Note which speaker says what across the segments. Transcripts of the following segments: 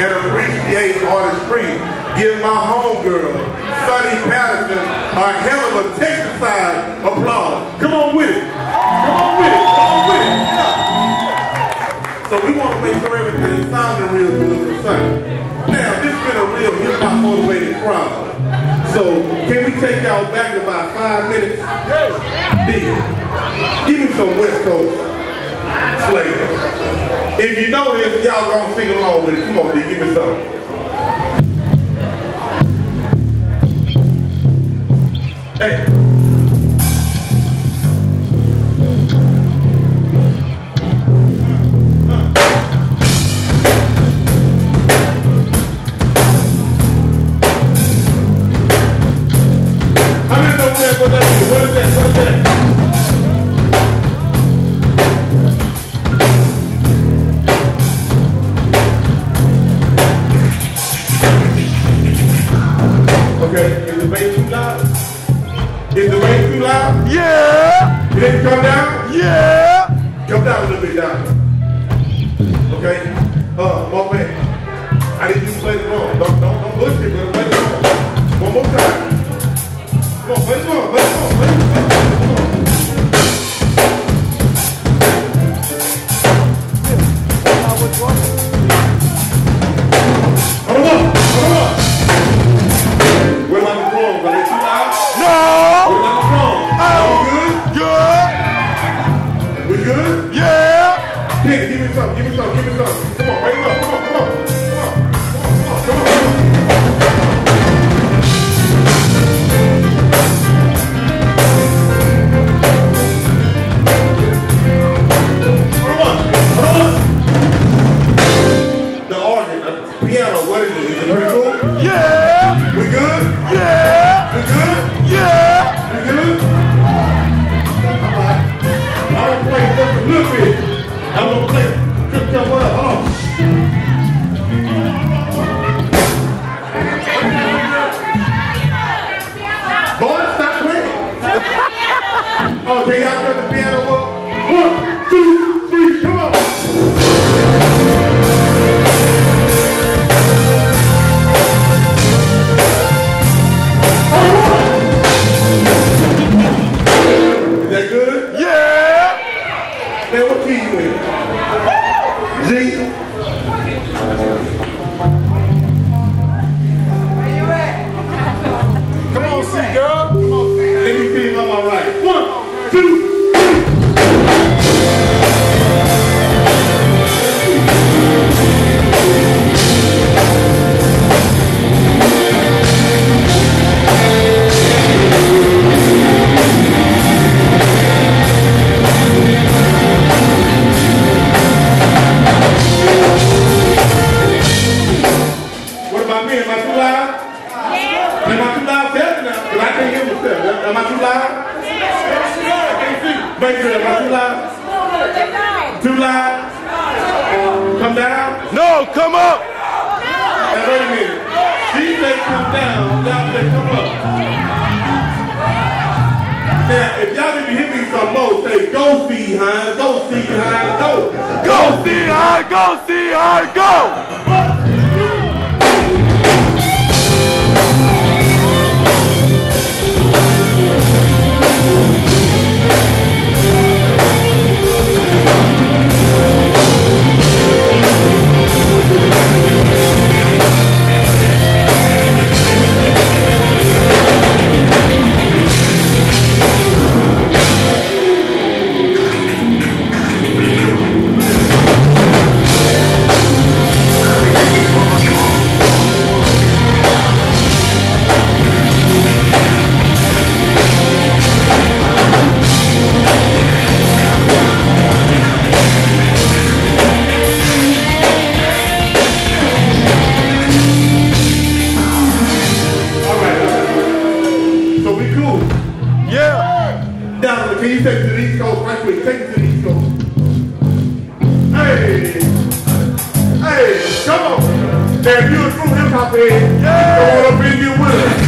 Speaker 1: and appreciate Artist Free. Give my homegirl, Sunni Patterson, a hell of a Texas side applause. Come on with it. Come on with it. Come on with it. Yeah. So we want to make sure everything is sounding real good for Sunni. Now, this has been a real hip-hop motivated crowd. So, can we take y'all back about 5 minutes? Deal. Give me some West Coast flavor. If you know this, y'all gonna sing along with it. Come on, D, give me some. Hey. What is that? What is that? Okay, is the bass too loud? Is the bass too loud?
Speaker 2: Yeah!
Speaker 1: You didn't come down?
Speaker 2: Yeah!
Speaker 1: Come down a little bit down. Okay? One man. I need you to play the wrong. Don't push it, but play the wrong. One more time. Come on, play the wrong, play the wrong, play the wrong. Give me some, give me some, give me some. Come on, raise it up, come on, come on. Come on, come on, come on. The organ, the piano, what is it? Is it pretty cool?
Speaker 2: Yeah!
Speaker 1: We good?
Speaker 2: Yeah!
Speaker 1: We good?
Speaker 2: Yeah!
Speaker 1: We good? Alright. I'm gonna play just a little bit. I'm gonna play. Just come up. Hold on. Boy, stop playing. Oh, can y'all turn the piano up? 1, 2, 3, come on. Is that good?
Speaker 2: Yeah!
Speaker 1: Man, what key you in? G?
Speaker 2: Come on, C girl. Come on, C.
Speaker 1: Let me see if I'm all right. 1, 2, 3. What about me? Am I too loud? Yeah. Am I too loud? Tell me now, because I can't hear myself. Am I too loud? I can't see. Make sure, am I too loud? Too loud? Come down?
Speaker 2: No, come up!
Speaker 1: Now, wait a minute. She said come down, y'all say come up. Now, if y'all didn't hear me some more, say go see behind, go see behind, go.
Speaker 2: Go see her, go see her, go! Can you take it to the East Coast right quick? Take it to the East Coast. Hey! Hey! Come on! Now, if you're a true hip-hop head, yeah. Go up in your with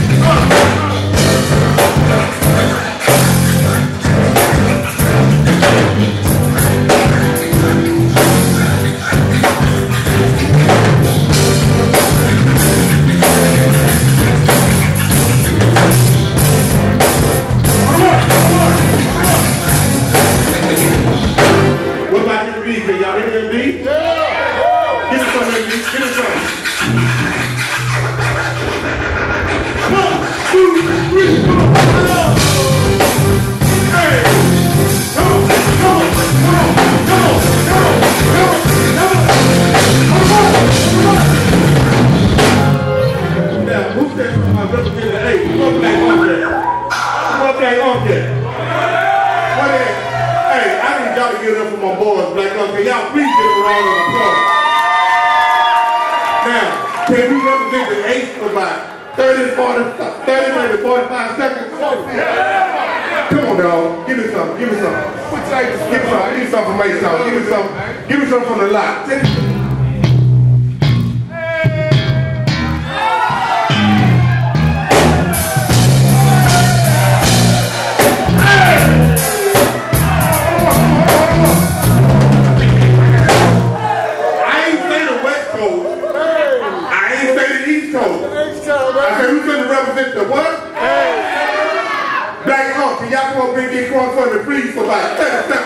Speaker 1: Give me some, baby. Give me some. 1, 2, 3, come on. Hey. Come on. Come on. Come on. Come on. Come on. Come on. Come on. Now, who's that? My representative. Hey, who up back on there? Who up back on there? What is? Hey, I need y'all to get up for my boys, Black Uncle. Y'all please give them a round of applause. Now, can we represent the eighth for about 30 to 45 seconds? Come on, dog. Give me some. Give me some. Give me some. Give me some from Mason. Give me some. Give me some from the lot. I said, who's going to represent the what? Hey. Black Hawk, can y'all come up and get crossed on the breeze for about 30 seconds?